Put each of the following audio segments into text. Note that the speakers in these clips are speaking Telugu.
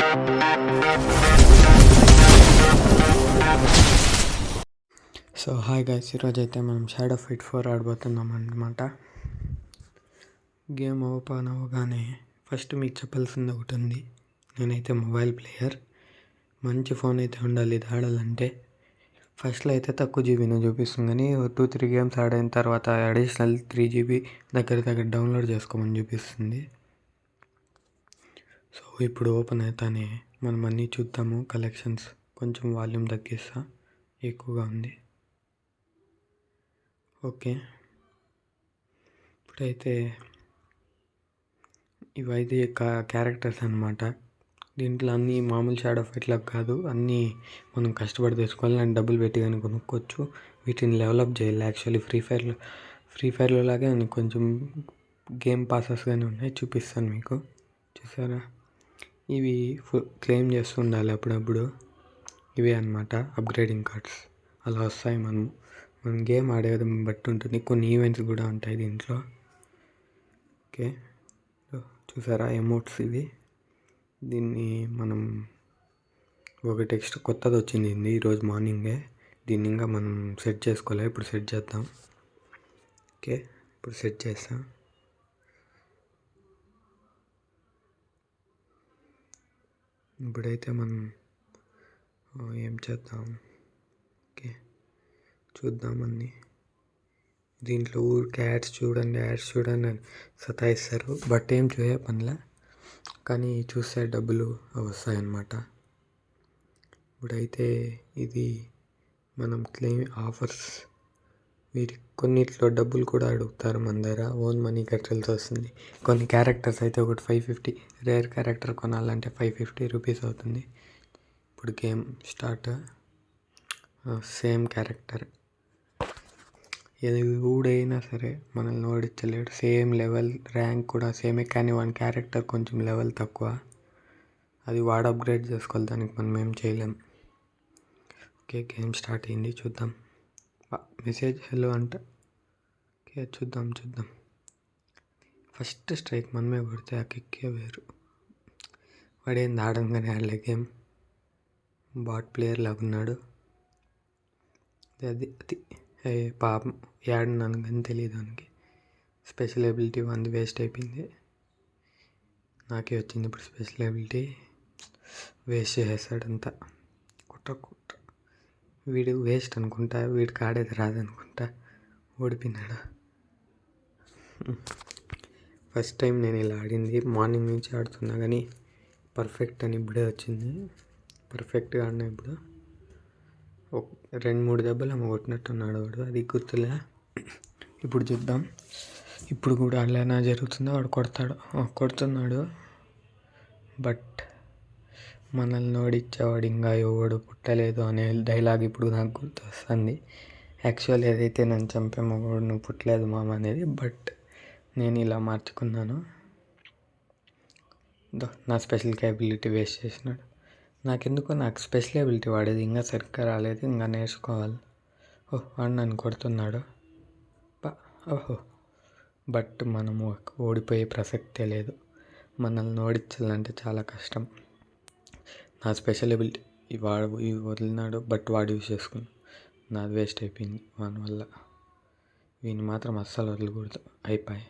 సో హాయ్ గైస్, ఈరోజు అయితే మనం షాడో ఫైట్ 4 ఆడబోతున్నాం అన్నమాట. గేమ్ ఓపెన్ అవ్వగానే ఫస్ట్ మీకు చెప్పాల్సింది ఒకటి ఉంది. నేనైతే మొబైల్ ప్లేయర్, మంచి ఫోన్ అయితే ఉండాలి ఇది ఆడాలంటే. ఫస్ట్లో అయితే తక్కువ జీబీని చూపిస్తుంది, కానీ 2-3 గేమ్స్ ఆడిన తర్వాత అడిషనల్ 3 GB దగ్గర డౌన్లోడ్ చేసుకోమని చూపిస్తుంది. సో ఇప్పుడు ఓపెన్ అవుతానే మనం అన్నీ చూద్దాము. కలెక్షన్స్ కొంచెం వాల్యూమ్ తగ్గిస్తా, ఎక్కువగా ఉంది. ఓకే, ఇప్పుడైతే ఇవైతే క్యారెక్టర్స్ అన్నమాట. దీంట్లో అన్నీ మామూలు షాడో ఫైట్లకు కాదు, అన్నీ మనం కష్టపడి తెచ్చుకోవాలి అండ్ డబ్బులు పెట్టి కానీ కొనుక్కోవచ్చు. వీటిని డెవలప్ చేయాలి. యాక్చువల్లీ ఫ్రీ ఫైర్లో లాగే కొంచెం గేమ్ పాసెస్ కానీ ఉన్నాయి, చూపిస్తాను మీకు. చూసారా, ఇవి క్లెయిమ్ చేస్తూ ఉండాలి అప్పుడప్పుడు. ఇవే అన్నమాట అప్గ్రేడింగ్ కార్డ్స్. అలా వస్తాయి. మనం గేమ్ ఆడే విధం బట్టి ఉంటుంది. కొన్ని ఈవెంట్స్ కూడా ఉంటాయి దీంట్లో. ఓకే, చూసారా ఎమోట్స్ ఇవి. దీన్ని మనం ఒక టెక్స్ట్ కొత్తది వచ్చింది ఈరోజు మార్నింగే. దీన్ని ఇంకా మనం సెట్ చేసుకోలే, ఇప్పుడు సెట్ చేద్దాం. ఓకే, ఇప్పుడు సెట్ చేస్తాం. ఇప్పుడైతే మనం ఏం చేద్దాం, ఓకే చూద్దాం అన్నీ. దీంట్లో ఊరికే యాడ్స్ చూడండి అని సతాయిస్తారు, బట్ ఏం చూసే పనిలే, కానీ చూస్తే డబ్బులు వస్తాయన్నమాట. ఇప్పుడైతే ఇది మనం క్లెయిమ్ ఆఫర్స్, కొన్నిట్లో డబ్బులు కూడా అడుగుతారు మన దగ్గర. ఓన్ మనీ కట్టాల్సి వస్తుంది. కొన్ని క్యారెక్టర్స్ అయితే ఒకటి 550, రేర్ క్యారెక్టర్ కొనాలంటే 550 రూపీస్ అవుతుంది. ఇప్పుడు గేమ్ స్టార్ట్. సేమ్ క్యారెక్టర్ ఎవడైనా సరే మనల్ని ఓడించలేడు. సేమ్ లెవెల్, ర్యాంక్ కూడా సేమే, కానీ వన్ క్యారెక్టర్ కొంచెం లెవెల్ తక్కువ. అది వాడు అప్గ్రేడ్ చేసుకోవాలి, దానికి మనం ఏం చేయలేం. ఓకే, గేమ్ స్టార్ట్ అయింది, చూద్దాం. మెసేజ్ హలో అంట. ఓకే, చూద్దాం. ఫస్ట్ స్ట్రైక్ మనమే కొడితే ఆ కిక్కే వేరు. వాడేంది ఆడంగానే ఆడలే గేమ్, బాట్ ప్లేయర్ లాగా ఉన్నాడు. అది పాపం ఏడున్నాను కానీ తెలియదు దానికి. స్పెషల్ ఎబిలిటీ 1 వేస్ట్ అయిపోయింది. నాకే వచ్చింది ఇప్పుడు స్పెషల్ ఎబిలిటీ. వేస్ట్ చేసేస్తాడంతా. కుట్ర వీడు వేస్ట్ అనుకుంటా, వీడికి ఆడేది రాదనుకుంటా, ఓడిపోయినాడు. ఫస్ట్ టైం నేను ఇలా ఆడింది, మార్నింగ్ నుంచి ఆడుతున్నా కానీ పర్ఫెక్ట్ అని ఇప్పుడే వచ్చింది. పర్ఫెక్ట్గా ఆడినా. ఇప్పుడు 2-3 దెబ్బలు ఏమో కొట్టినట్టున్నాడు వాడు, అది గుర్తులే. ఇప్పుడు చూద్దాం. ఇప్పుడు కూడా అలానే జరుగుతుందో, వాడు కొడుతున్నాడు. బట్ మనల్ని ఓడించేవాడు ఇంకా ఎవడు పుట్టలేదు అనే డైలాగ్ ఇప్పుడు నాకు గుర్తొస్తుంది. యాక్చువల్లీ ఏదైతే నన్ను చంపే మగవాడు నువ్వు పుట్టలేదు మామ అనేది, బట్ నేను ఇలా మార్చుకున్నాను. నా స్పెషల్ క్యాబిలిటీ వేస్ట్ చేసినాడు. నాకు స్పెషల్ ఎబిలిటీ వాడేది ఇంకా సరిగ్గా రాలేదు, ఇంకా నేర్చుకోవాలి. వాడు నన్ను కొడుతున్నాడు. బట్ మనము ఓడిపోయే ప్రసక్తే లేదు. మనల్ని ఓడించాలంటే చాలా కష్టం. నా స్పెషల్ ఎబిలిటీ ఇవి వదిలినాడు, బట్ వాడు యూజ్ చేసుకున్నాడు. నాది వేస్ట్ అయిపోయింది వాని వల్ల. వీని మాత్రం అస్సలు వదలకూడదు. అయిపోయి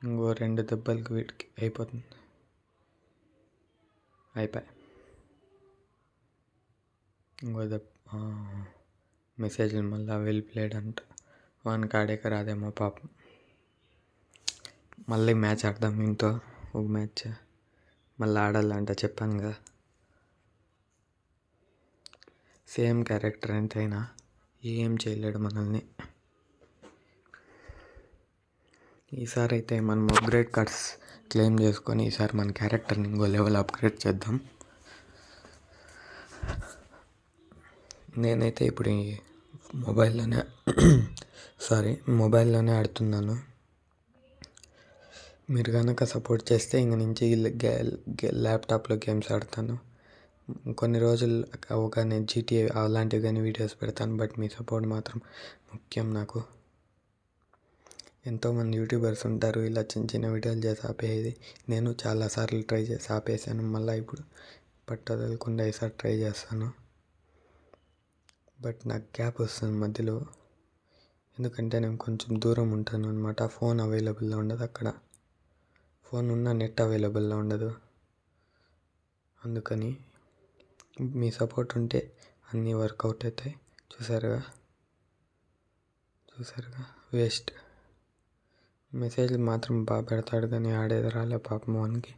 ఇంకో 2 దెబ్బలకి వీటికి అయిపోతుంది. ఇంకో మెసేజ్లు మళ్ళీ వెల్ ప్లేడ్ అంట. వానికి ఆడేక రాదేమో పాపం. మళ్ళీ మ్యాచ్ ఆడదాం ఇంతో, ఒక మ్యాచ్ మళ్ళీ ఆడాలంట, చెప్పాను కదా. సేమ్ క్యారెక్టర్ ఎంతైనా ఏం చేయలేడు మనల్ని. ఈసారి అయితే మనం అప్గ్రేడ్ కార్డ్స్ క్లెయిమ్ చేసుకొని ఈసారి మన క్యారెక్టర్ని ఇంకో లెవెల్ అప్గ్రేడ్ చేద్దాం. నేనైతే ఇప్పుడు మొబైల్లోనే ఆడుతున్నాను. మీరు కనుక సపోర్ట్ చేస్తే ఇంక నుంచి ల్యాప్టాప్లో గేమ్స్ ఆడతాను. కొన్ని రోజులు అవగానే GTA అలాంటివి కానీ వీడియోస్ పెడతాను. బట్ మీ సపోర్ట్ మాత్రం ముఖ్యం నాకు. ఎంతోమంది యూట్యూబర్స్ ఉంటారు ఇలా చిన్న చిన్న వీడియోలు చేసి ఆపేది. నేను చాలాసార్లు ట్రై చేసి ఆపేసాను. మళ్ళీ ఇప్పుడు పట్టదలకుండా ఈసారి ట్రై చేస్తాను. బట్ నాకు గ్యాప్ వస్తుంది మధ్యలో, ఎందుకంటే నేను కొంచెం దూరం ఉంటాను అనమాట. ఫోన్ అవైలబుల్లో ఉండదు అక్కడ. ఫోన్ ఉన్న నెట్ అవైలబుల్లో ఉండదు. అందుకని మీ సపోర్ట్ ఉంటే అన్నీ వర్కౌట్ అవుతాయి. చూసారుగా వేస్ట్. మెసేజ్లు మాత్రం బాగా పెడతాడు కానీ ఆడేది రాలే పాపం వానికి.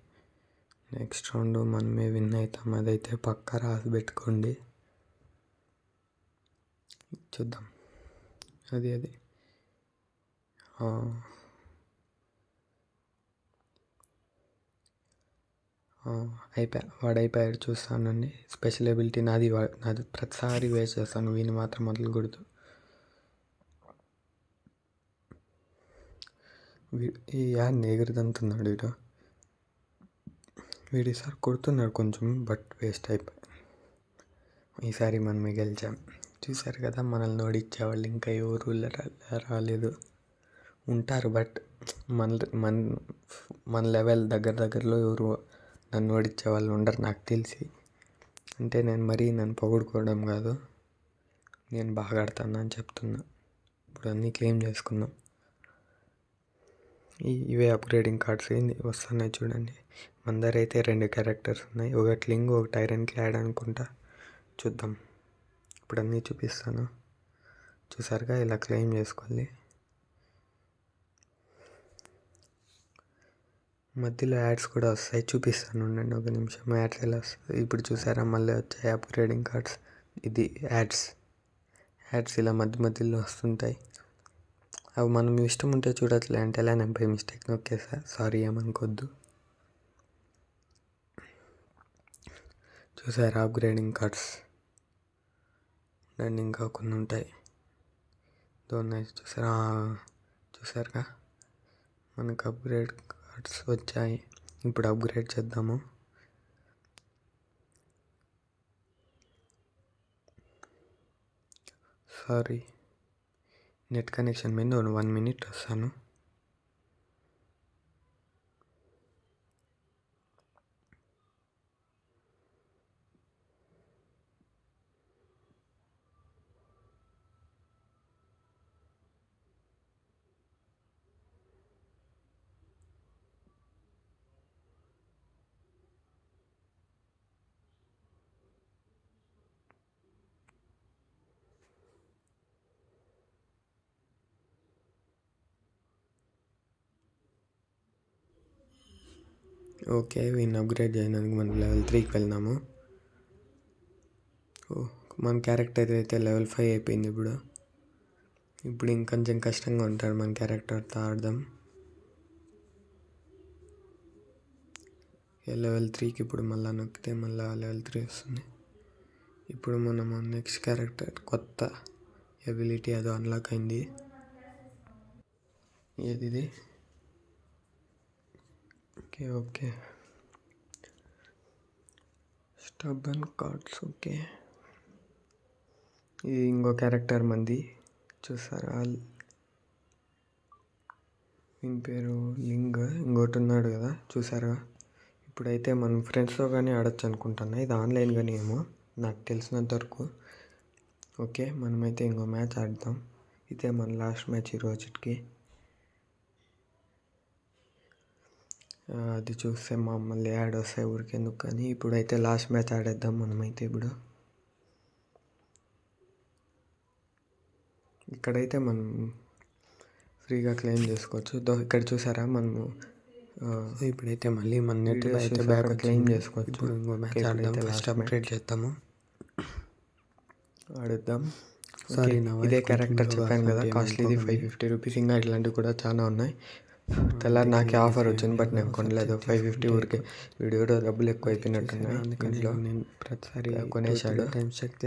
నెక్స్ట్ రౌండ్ మనమే విన్ అవుతాం, అదైతే పక్కా రాసి పెట్టుకోండి. చూద్దాం. అది వాడు అయిపోయాడు. చూస్తానండి. స్పెషల్ ఎబిలిటీ నాది ప్రతిసారి వేస్ట్ చేస్తాను, వీని మాత్రం వదలకూడదు. ఈ యాడ్ ఎగురుదంతున్నాడు వీడు ఈసారి కొడుతున్నాడు కొంచెం, బట్ వేస్ట్ అయిపోయి. ఈసారి మనమే గెలిచాం. చూసారు కదా, మనల్ని ఓడించేవాళ్ళు ఇంకా ఎవరు రాలేదు. ఉంటారు బట్ మన లెవెల్ దగ్గరలో ఎవరు నన్ను ఓడించే వాళ్ళు ఉండరు నాకు తెలిసి. అంటే నన్ను పొగుడుకోవడం కాదు, నేను బాగా ఆడతాను అని చెప్తున్నా. ఇప్పుడు అన్నీ క్లెయిమ్ చేసుకున్నాం. ఇవే అప్గ్రేడింగ్ కార్డ్స్ వస్తున్నాయి చూడండి. మన దగ్గర అయితే 2 క్యారెక్టర్స్ ఉన్నాయి. ఒకటి లింగ్, ఒకటి ఐరన్ క్లాడ్ అనుకుంటా. చూద్దాం. ఇప్పుడు అన్నీ చూపిస్తాను. చూసారుగా, ఇలా క్లెయిమ్ చేసుకోవాలి. మధ్యలో యాడ్స్ కూడా వస్తాయి, చూపిస్తాను ఉండండి ఒక నిమిషం. యాడ్స్ ఎలా వస్తాయి ఇప్పుడు చూసారా, మళ్ళీ వచ్చాయి అప్గ్రేడింగ్ కార్డ్స్. ఇది యాడ్స్ ఇలా మధ్యలో వస్తుంటాయి. అవి మనం ఇష్టం ఉంటే చూడట్లే అంటే ఎలా, నేను బై మిస్టేక్ నొక్కేసా, సారీ ఏమనుకోద్దు. చూసారా అప్గ్రేడింగ్ కార్డ్స్ అండ్ ఇంకా కొన్ని ఉంటాయి. చూసారుగా, మనకు అప్గ్రేడ్ కార్డ్స్ వచ్చాయి. ఇప్పుడు అప్గ్రేడ్ చేద్దాము. సారీ, నెట్ కనెక్షన్ మీద 1 minute వస్తాను. ఓకే, వీడిని అప్గ్రేడ్ చేయడానికి మనం లెవెల్ 3కి వెళ్ళినాము. మన క్యారెక్టర్ అయితే లెవెల్ 5 అయిపోయింది. ఇప్పుడు ఇంకొంచెం కష్టంగా ఉంటాడు మన క్యారెక్టర్తో ఆడదాం. లెవెల్ 3కి ఇప్పుడు మళ్ళీ నొక్కితే మళ్ళీ లెవెల్ 3 వస్తుంది. ఇప్పుడు మనము నెక్స్ట్ క్యారెక్టర్ కొత్త ఎబిలిటీ అది అన్లాక్ అయింది. ఏది ఓకే స్టబ్బన్ కార్డ్స్. ఓకే, ఇది ఇంకో క్యారెక్టర్ మంది. చూసారా, దీని పేరు లింగ్. ఇంకోటి ఉన్నాడు కదా, చూసారా. ఇప్పుడైతే మనం ఫ్రెండ్స్తో కానీ ఆడొచ్చు అనుకుంటున్నా. ఇది ఆన్లైన్ కానీ ఏమో నాకు తెలిసినంత వరకు. ఓకే, మనమైతే ఇంకో మ్యాచ్ ఆడదాం. ఇదే మన లాస్ట్ మ్యాచ్ ఈ రోజుకి. అది చూస్తే మళ్ళీ యాడ్ వస్తాయి ఊరికెందుకు కానీ. ఇప్పుడైతే లాస్ట్ మ్యాచ్ ఆడేద్దాం మనమైతే. ఇప్పుడు ఇక్కడైతే మనం ఫ్రీగా క్లెయిమ్ చేసుకోవచ్చు. ఇక్కడ చూసారా, మనము ఇప్పుడైతే మళ్ళీ మన నెట్ అయితే బ్యాక్ క్లెయిమ్ చేసుకోవచ్చు. ఇప్పుడు ఇంకో మ్యాచ్ ఆడదాం. ఫస్ట్ అప్గ్రేడ్ చేద్దాము, ఆడేద్దాం. సారీ, ఇదే క్యారెక్టర్ చెప్పాను కదా, కాస్ట్లీది 550 రూపీస్. ఇంకా ఇట్లాంటివి కూడా చాలా ఉన్నాయి. తెల్లారి నాకే ఆఫర్ వచ్చింది, బట్ నేను కొనలేదు. 550 ఊరికే. వీడియో డబ్బులు ఎక్కువ అయిపోయినట్టున్నాయి, అందుకని నేను ప్రతిసారి కొనేసాడు.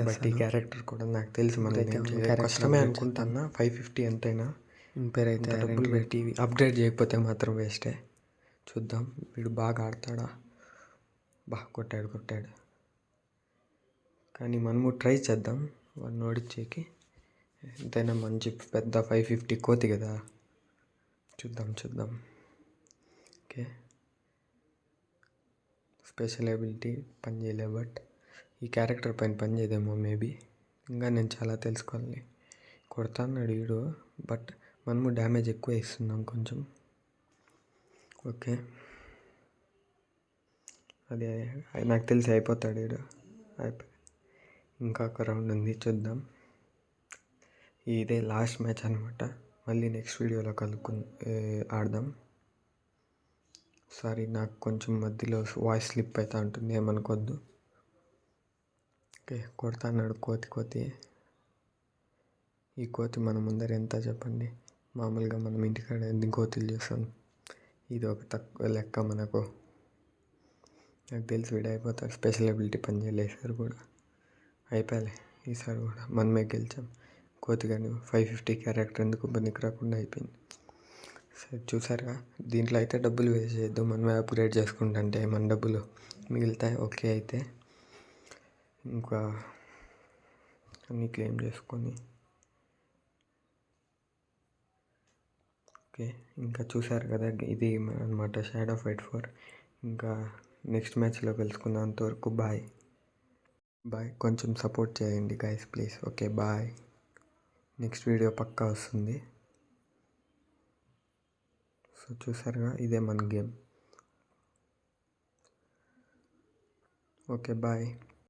బట్ ఈ క్యారెక్టర్ కూడా నాకు తెలిసి మనైతే కష్టమే అనుకుంటున్నా. 550 ఎంతైనా పేరు అయితే డబ్బులు పెట్టి అప్గ్రేడ్ చేయకపోతే మాత్రం వేస్టే. చూద్దాం, వీడు బాగా ఆడతాడా. బాగా కొట్టాడు. కానీ మనము ట్రై చేద్దాం వాడిని ఓడించేకి. ఎంతైనా మంచి పెద్ద 550 కోతి కదా. చూద్దాం. ఓకే, స్పెషల్ ఎబిలిటీ పని చేయలే, బట్ ఈ క్యారెక్టర్ పైన పని చేయదేమో మేబీ. ఇంకా నేను చాలా తెలుసుకోవాలి. కొడతాన్నాడు వీడు, బట్ మనము డ్యామేజ్ ఎక్కువ ఇస్తున్నాం కొంచెం. ఓకే, అదే నాకు తెలిసి అయిపోతాడు వీడు. ఇంకా ఒక రౌండ్ ఉంది, చూద్దాం. ఇదే లాస్ట్ మ్యాచ్ అనమాట. మళ్ళీ నెక్స్ట్ వీడియోలో ఆడదాం. సారీ, నాకు కొంచెం మధ్యలో వాయిస్ స్లిప్ అవుతూ ఉంటుంది, ఏమనుకోద్దు. ఓకే, కొడతాన్నాడు కోతి. ఈ కోతి మన ముందర ఎంత చెప్పండి. మామూలుగా మనం ఇంటికాడ ఎన్ని కోతులు చూస్తాం, ఇది ఒక తక్కువ లెక్క మనకు. నాకు తెలిసి వీడు అయిపోతాడు. స్పెషల్ ఎబిలిటీ పని చేయలేదు కూడా. అయిపోయాలి ఈసారి కూడా మనమే గెలిచాం. కోతి కానీ 550 క్యారెక్టర్ ఎందుకు పనికి రాకుండా అయిపోయింది. సరే, చూసారుగా. దీంట్లో అయితే డబ్బులు వేస్ట్ చేయొద్దు, మనమే అప్గ్రేడ్ చేసుకుంటే మన డబ్బులు మిగులుతాయి. ఓకే, అయితే ఇంకా అన్నీ క్లెయిమ్ చేసుకొని, ఓకే, ఇంకా చూసారు కదా, ఇది అనమాట షాడో ఫైట్ 4. ఇంకా నెక్స్ట్ మ్యాచ్లో కలుసుకుందాం. అంతవరకు బాయ్. కొంచెం సపోర్ట్ చేయండి guys, please. Okay, bye. Next video పక్కా వస్తుంది. సో చూసారుగా, ఇదే మన గేమ్. Okay, bye.